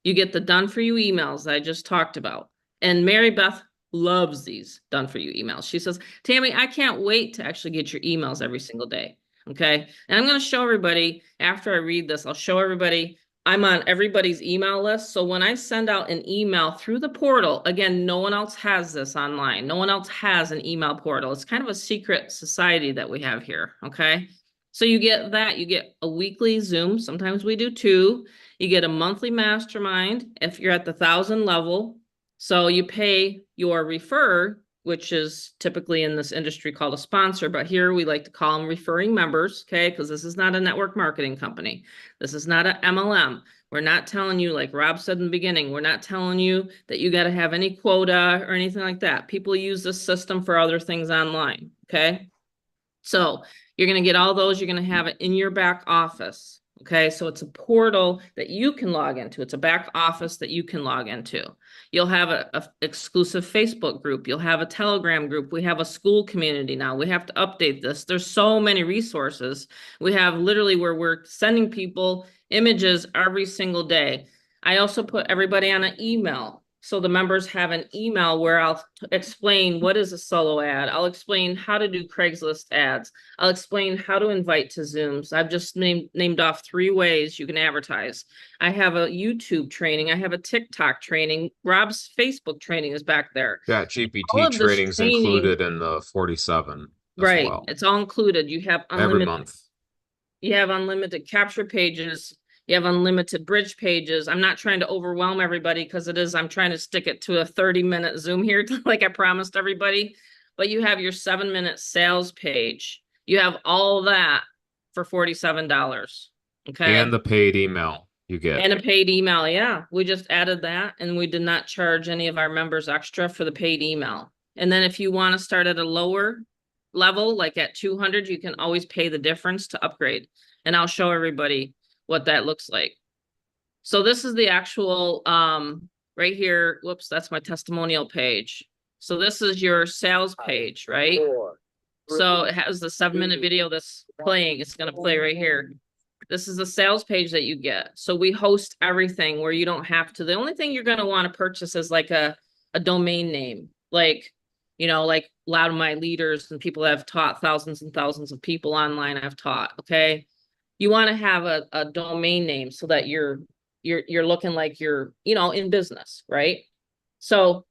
You get the done for you emails that I just talked about. And Mary Beth loves these done for you emails. She says, Tammy, I can't wait to actually get your emails every single day. Okay. And I'm going to show everybody after I read this, I'll show everybody I'm on everybody's email list. So when I send out an email through the portal, again, no one else has this online. No one else has an email portal. It's kind of a secret society that we have here. Okay. So you get that, you get a weekly Zoom. Sometimes we do two. You get a monthly mastermind if you're at the 1,000 level. So you pay your refer, which is typically in this industry called a sponsor, but here we like to call them referring members, okay? Because this is not a network marketing company. This is not an MLM. We're not telling you, like Rob said in the beginning, we're not telling you that you got to have any quota or anything like that. People use this system for other things online, okay? So you're going to get all those. You're going to have it in your back office. Okay, so it's a portal that you can log into. It's a back office that you can log into. You'll have a exclusive Facebook group. You'll have a Telegram group. We have a school community now. We have to update this. There's so many resources. We have literally where we're sending people images every single day. I also put everybody on an email. So the members have an email where I'll explain what is a solo ad. I'll explain how to do Craigslist ads. I'll explain how to invite to Zooms. I've just named off 3 ways you can advertise. I have a YouTube training. I have a TikTok training. Rob's Facebook training is back there. Yeah, All GPT of this training's training, included in the 47 as right? well It's all included. You have every unlimited. month. You have unlimited capture pages. You have unlimited bridge pages. I'm not trying to overwhelm everybody because I'm trying to stick it to a 30-minute Zoom here, like I promised everybody. But you have your 7-minute sales page. You have all that for $47. And Okay. the paid email you get. And a paid email. Yeah. We just added that and we did not charge any of our members extra for the paid email. And then if you want to start at a lower level, like at 200, you can always pay the difference to upgrade. And I'll show everybody what that looks like. So this is the actual, right here. Whoops, that's my testimonial page. So this is your sales page, right? So it has the 7-minute video that's playing. It's going to play right here. This is the sales page that you get. So we host everything where you don't have to. The only thing you're going to want to purchase is like a domain name. Like, like a lot of my leaders and people that have taught thousands and thousands of people online I've taught. Okay. You want to have a domain name so that you're looking like you're, in business, right? So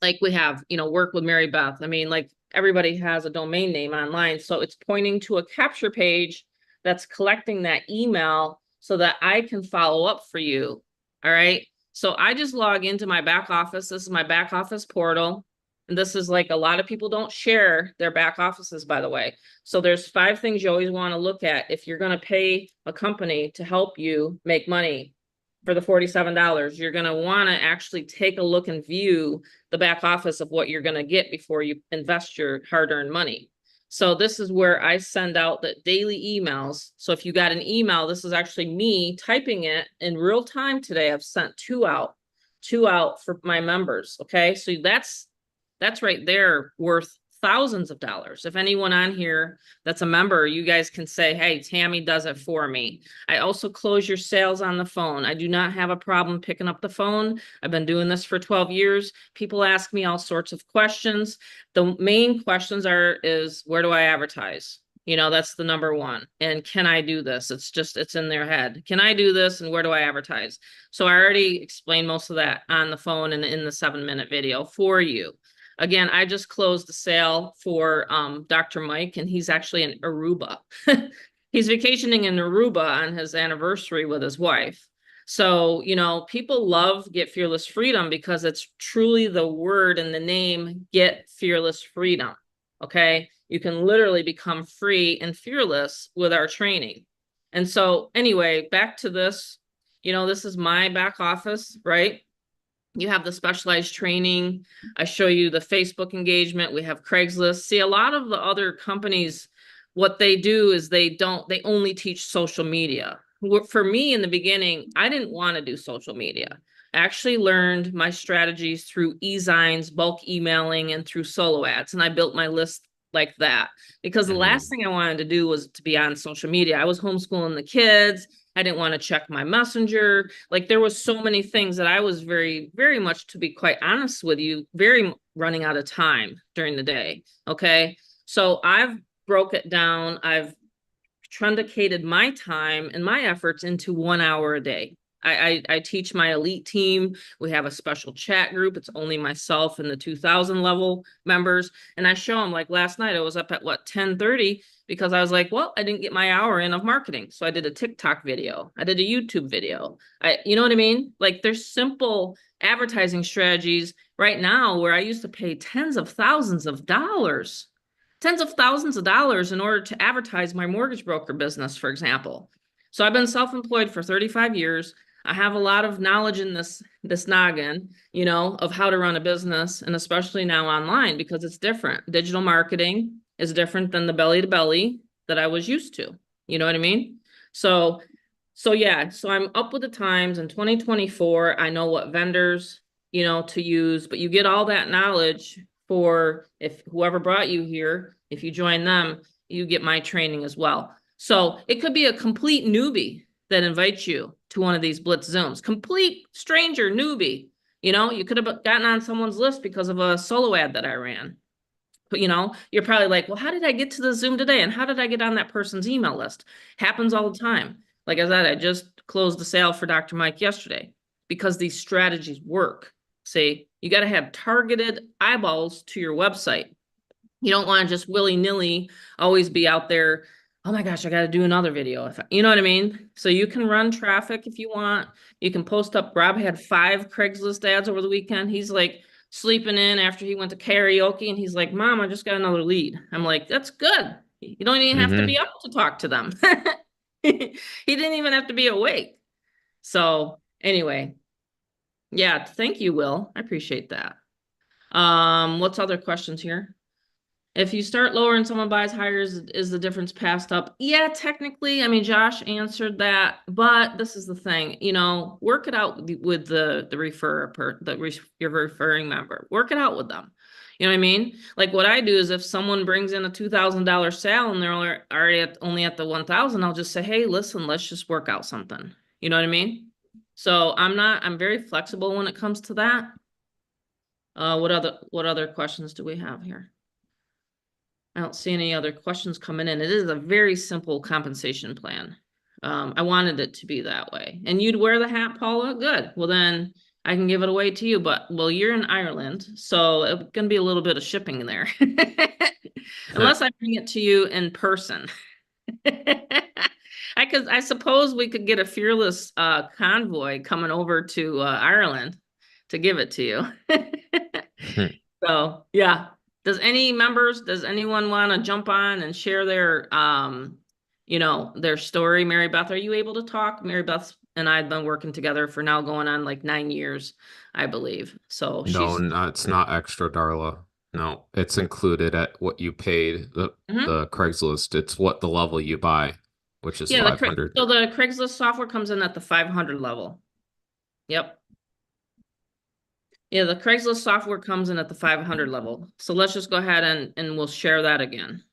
like we have, work with Mary Beth. I mean, like everybody has a domain name online. So it's pointing to a capture page that's collecting that email so that I can follow up for you. All right. So I just log into my back office. This is my back office portal. And this is like a lot of people don't share their back offices, by the way. So there's 5 things you always want to look at if you're going to pay a company to help you make money for the $47. You're going to want to actually take a look and view the back office of what you're going to get before you invest your hard-earned money. So this is where I send out the daily emails. So if you got an email, this is actually me typing it in real time today. I've sent 2 out for my members. Okay. So that's right there worth thousands of dollars. If anyone on here that's a member, you guys can say, hey, Tammy does it for me. I also close your sales on the phone. I do not have a problem picking up the phone. I've been doing this for 12 years. People ask me all sorts of questions. The main questions is where do I advertise? That's the number one. And can I do this? It's in their head. Can I do this? And where do I advertise? So I already explained most of that on the phone and in the 7-minute video for you. Again, I just closed the sale for Dr. Mike, and he's actually in Aruba. He's vacationing in Aruba on his anniversary with his wife. So, people love Get Fearless Freedom because it's truly the word and the name, Get Fearless Freedom. Okay. You can literally become free and fearless with our training. And so anyway, back to this, this is my back office, right? You have the specialized training. I show you the Facebook engagement. We have Craigslist. See, a lot of the other companies, what they do is they only teach social media. For me in the beginning, I didn't want to do social media. I actually learned my strategies through e-zines, bulk emailing, and through solo ads. And I built my list like that because the last thing I wanted to do was to be on social media. I was homeschooling the kids. I didn't want to check my messenger. Like there was so many things that I was very, very much, to be quite honest with you, very running out of time during the day. Okay. So I've broke it down. I've truncated my time and my efforts into 1 hour a day. I teach my elite team. We have a special chat group. It's only myself and the 2000 level members. And I show them, like last night, I was up at 10:30 because I was like, well, I didn't get my hour in of marketing. So I did a TikTok video. I did a YouTube video. You know what I mean? Like there's simple advertising strategies right now where I used to pay tens of thousands of dollars in order to advertise my mortgage broker business, for example. So I've been self-employed for 35 years. I have a lot of knowledge in this noggin, of how to run a business, and especially now online because it's different. Digital marketing is different than the belly to belly that I was used to. You know what I mean? So yeah, so I'm up with the times in 2024. I know what vendors, to use, but you get all that knowledge for if whoever brought you here, if you join them, you get my training as well. So it could be a complete newbie that invites you to one of these Blitz Zooms, complete stranger newbie. You could have gotten on someone's list because of a solo ad that I ran. But, you're probably like, well, how did I get to the Zoom today? And how did I get on that person's email list? Happens all the time. Like I said, I just closed the sale for Dr. Mike yesterday because these strategies work. See, you got to have targeted eyeballs to your website. You don't want to just willy-nilly always be out there oh my gosh, I got to do another video. If you know what I mean? So you can run traffic if you want. You can post up. Rob had 5 Craigslist ads over the weekend. He's like sleeping in after he went to karaoke and he's like, Mom, I just got another lead. I'm like, that's good. You don't even have to be Mm-hmm. up to talk to them. He didn't even have to be awake. So anyway, yeah, thank you, Will. I appreciate that. What's other questions here? If you start lower and someone buys higher, is the difference passed up? Yeah, technically. I mean, Josh answered that, but this is the thing, work it out with the referrer your referring member. Work it out with them. You know what I mean? Like what I do is if someone brings in a $2,000 sale and they're already only at the 1,000, I'll just say, hey, listen, let's just work out something. You know what I mean? So I'm very flexible when it comes to that. What other questions do we have here? I don't see any other questions coming in. It is a very simple compensation plan. I wanted it to be that way. And you'd wear the hat, Paula? Good. Well, then I can give it away to you. But, well, you're in Ireland, so it's going to be a little bit of shipping there. Unless I bring it to you in person. I suppose we could get a fearless convoy coming over to Ireland to give it to you. So yeah. Does anyone want to jump on and share their story? Mary Beth, are you able to talk? Mary Beth and I have been working together for now going on like 9 years, I believe. So No, she's it's not extra, Darla. No, it's included at what you paid Mhm. the Craigslist. It's what the level you buy, which is Yeah, 500. so the Craigslist software comes in at the 500 level. Yep. Yeah, the Craigslist software comes in at the 500 level. So let's just go ahead and we'll share that again.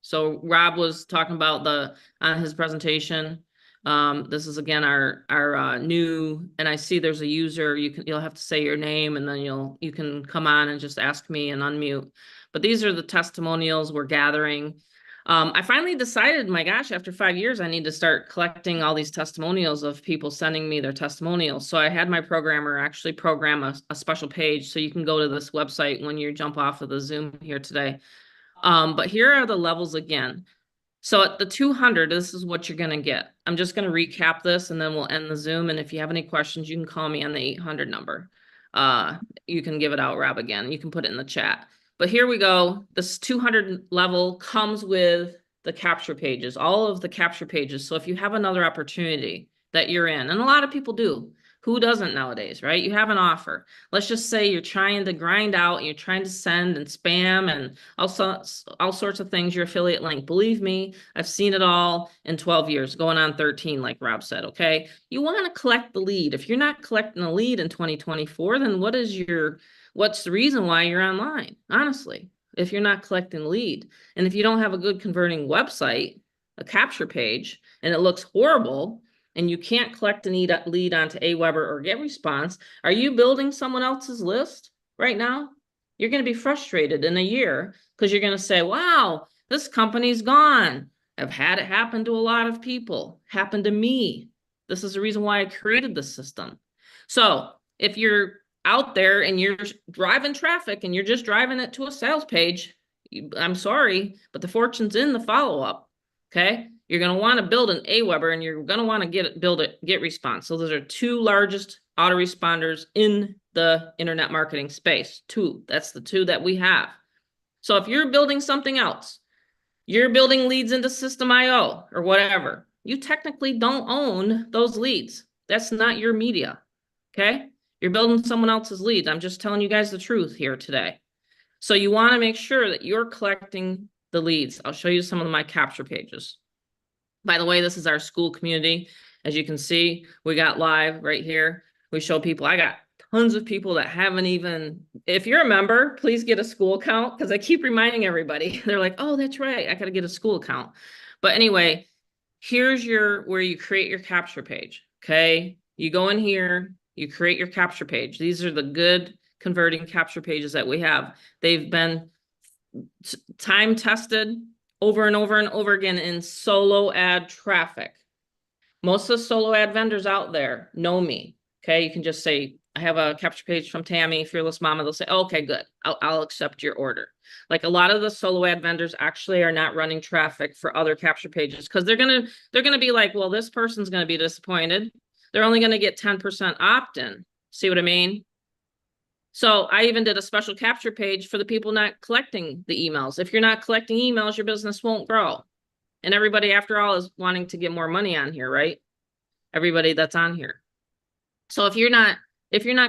So Rob was talking about on his presentation. This is again our new, and I see there's a user. You'll have to say your name, and then you can come on and just ask me and unmute. But these are the testimonials we're gathering. I finally decided, my gosh, after 5 years, I need to start collecting all these testimonials of people sending me their testimonials. So I had my programmer actually program a special page so you can go to this website when you jump off of the Zoom here today. But here are the levels again. So at the 200, this is what you're going to get. I'm just going to recap this and then we'll end the Zoom. And if you have any questions, you can call me on the 800 number. You can give it out, Rob, again. You can put it in the chat. But here we go. This 200 level comes with the capture pages, all of the capture pages. So if you have another opportunity that you're in, and a lot of people do, who doesn't nowadays, right? You have an offer. Let's just say you're trying to grind out, and you're trying to send and spam and all sorts of things, your affiliate link. Believe me, I've seen it all in 12 years, going on 13, like Rob said, okay? You want to collect the lead. If you're not collecting a lead in 2024, then what's the reason why you're online? Honestly, if you're not collecting lead. And if you don't have a good converting website, a capture page, and it looks horrible, and you can't collect a lead onto Aweber or GetResponse, are you building someone else's list right now? You're going to be frustrated in a year because you're going to say, wow, this company's gone. I've had it happen to a lot of people, happened to me. This is the reason why I created the system. So if you're out there and you're driving traffic and you're just driving it to a sales page, I'm sorry, but the fortune's in the follow-up. Okay. You're going to want to build an Aweber and you're going to want to build a GetResponse. So those are two largest autoresponders in the internet marketing space. Two. That's the two that we have. So if you're building something else, you're building leads into System.io or whatever, you technically don't own those leads. That's not your media. Okay. You're building someone else's leads. I'm just telling you guys the truth here today. So you want to make sure that you're collecting the leads. I'll show you some of my capture pages. By the way, this is our school community. As you can see, we got live right here. We show people. I got tons of people that haven't even, if you're a member, please get a school account because I keep reminding everybody. They're like, oh, that's right. I got to get a school account. But anyway, here's where you create your capture page. Okay. You go in here, you create your capture page. These are the good converting capture pages that we have. They've been time tested over and over and over again in solo ad traffic. Most of the solo ad vendors out there know me. Okay. You can just say I have a capture page from Tammy, Fearless Mama. They'll say, okay, good. I'll accept your order. Like a lot of the solo ad vendors actually are not running traffic for other capture pages because they're gonna be like, well, this person's gonna be disappointed. They're only gonna get 10% opt-in. See what I mean? So I even did a special capture page for the people not collecting the emails. If you're not collecting emails, your business won't grow. And everybody, after all, is wanting to get more money on here, right? Everybody that's on here. So if you're not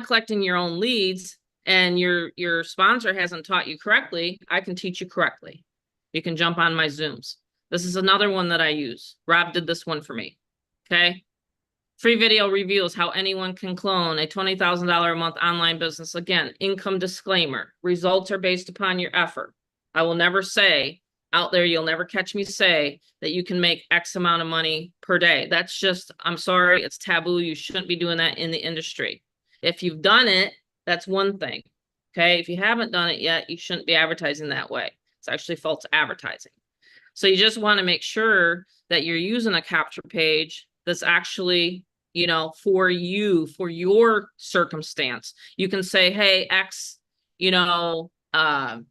collecting your own leads and your sponsor hasn't taught you correctly, I can teach you correctly. You can jump on my Zooms. This is another one that I use. Rob did this one for me. Okay. Free video reveals how anyone can clone a $20,000 a month online business. Again, income disclaimer. Results are based upon your effort. I will never say out there, you'll never catch me say that you can make X amount of money per day. That's just, I'm sorry, it's taboo. You shouldn't be doing that in the industry. If you've done it, that's one thing. Okay. If you haven't done it yet, you shouldn't be advertising that way. It's actually false advertising. So you just want to make sure that you're using a capture page that's actually, you know, for you, for your circumstance. You can say, hey, X, you know,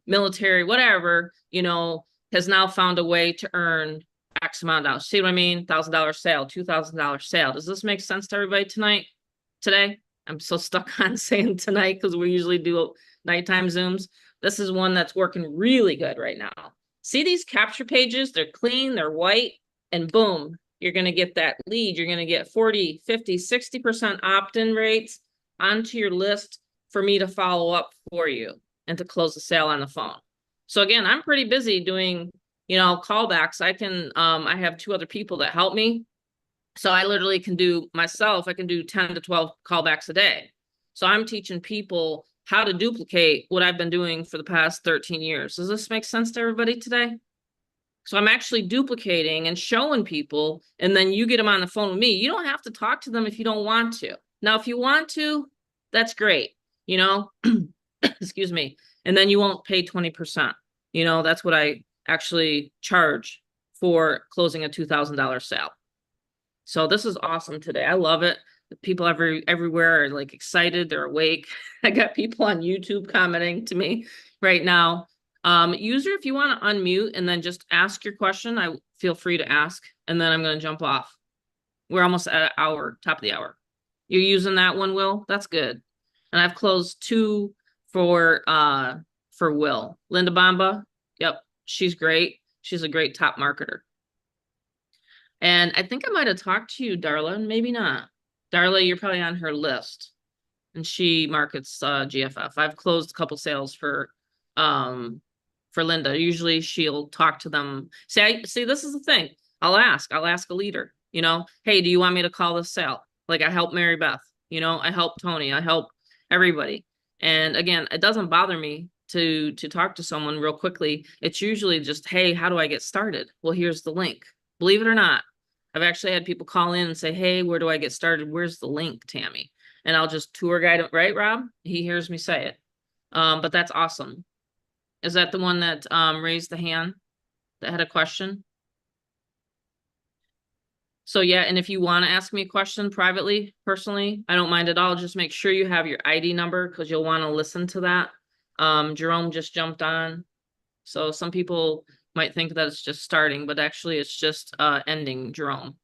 military, whatever, you know, has now found a way to earn X amount of dollars. See what I mean? $1,000 sale, $2,000 sale. Does this make sense to everybody today? I'm so stuck on saying tonight because we usually do nighttime Zooms. This is one that's working really good right now. See these capture pages? They're clean, they're white, and boom, you're going to get that lead. You're going to get 40, 50, 60% opt-in rates onto your list for me to follow up for you and to close the sale on the phone. So again, I'm pretty busy doing, you know, callbacks. I have 2 other people that help me. So I literally can do myself, I can do 10 to 12 callbacks a day. So I'm teaching people how to duplicate what I've been doing for the past 13 years. Does this make sense to everybody today? So I'm actually duplicating and showing people, and then you get them on the phone with me. You don't have to talk to them if you don't want to. Now, if you want to, that's great, you know, excuse me. And then you won't pay 20%. You know, that's what I actually charge for closing a $2,000 sale. So this is awesome today. I love it. The people everywhere are like excited. They're awake. I got people on YouTube commenting to me right now. User, if you want to unmute and then just ask your question, I feel free to ask, and then I'm going to jump off. We're almost at an hour, top of the hour. You're using that one, Will? That's good. And I've closed 2 for Will. Linda Bamba. Yep. She's great. She's a great top marketer. And I think I might have talked to you, Darla, maybe not. Darla, you're probably on her list. And she markets GFF. I've closed a couple sales for Linda. Usually she'll talk to them. See, this is the thing. I'll ask a leader, you know, hey, do you want me to call this sale? Like I help Mary Beth, you know, I help Tony, I help everybody. And again, it doesn't bother me to talk to someone real quickly. It's usually just, hey, how do I get started? Well, here's the link. Believe it or not, I've actually had people call in and say, hey, where do I get started? Where's the link, Tammy? And I'll just tour guide it, right, Rob? He hears me say it. But that's awesome. Is that the one that raised the hand that had a question? So yeah, and if you want to ask me a question privately, personally, I don't mind at all. Just make sure you have your ID number because you'll want to listen to that. Jerome just jumped on. So some people might think that it's just starting, but actually it's just ending, Jerome.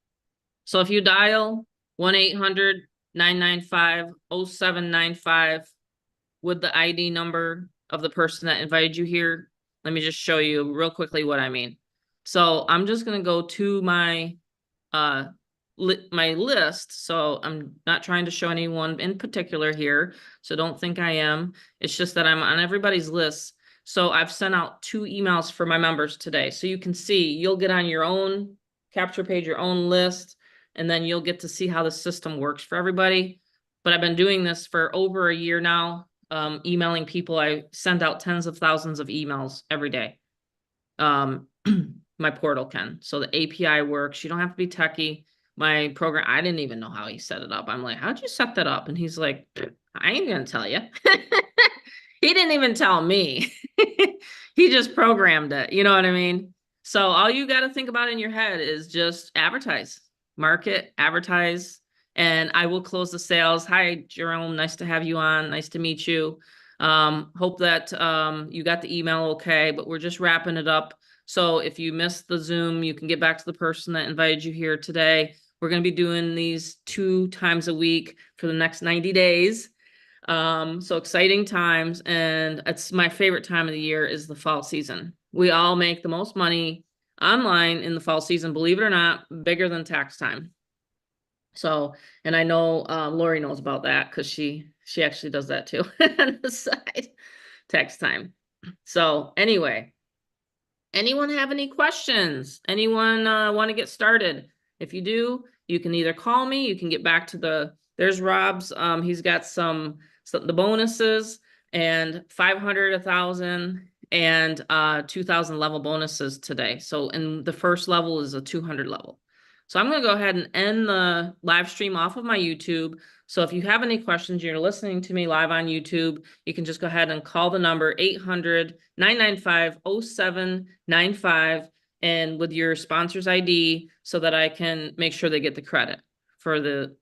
So if you dial 1-800-995-0795 with the ID number of the person that invited you here, let me just show you real quickly what I mean. So I'm just going to go to my list. So I'm not trying to show anyone in particular here. So don't think I am. It's just that I'm on everybody's list. So I've sent out 2 emails for my members today. So you can see, you'll get on your own capture page, your own list, and then you'll get to see how the system works for everybody. But I've been doing this for over a year now, emailing people. I send out tens of thousands of emails every day. My portal can. So the API works. You don't have to be techie. My program, I didn't even know how he set it up. I'm like, how'd you set that up? And he's like, I ain't going to tell you. He didn't even tell me. He just programmed it. You know what I mean? So all you got to think about in your head is just advertise, market, advertise, and I will close the sales. Hi, Jerome. Nice to have you on. Nice to meet you. Hope that you got the email okay, but we're just wrapping it up. So if you missed the Zoom, you can get back to the person that invited you here today. We're going to be doing these 2 times a week for the next 90 days. So exciting times. And it's my favorite time of the year is the fall season. We all make the most money online in the fall season, believe it or not, bigger than tax time. So, and I know Lori knows about that because she actually does that too on the side, tax time. So anyway, anyone have any questions? Anyone want to get started? If you do, you can either call me, you can get back to there's Rob's, he's got the bonuses and 500, 1,000 and 2,000 level bonuses today. So, and the first level is a 200 level. So I'm going to go ahead and end the live stream off of my YouTube. So if you have any questions, you're listening to me live on YouTube, you can just go ahead and call the number 800-995-0795 and with your sponsor's ID so that I can make sure they get the credit for the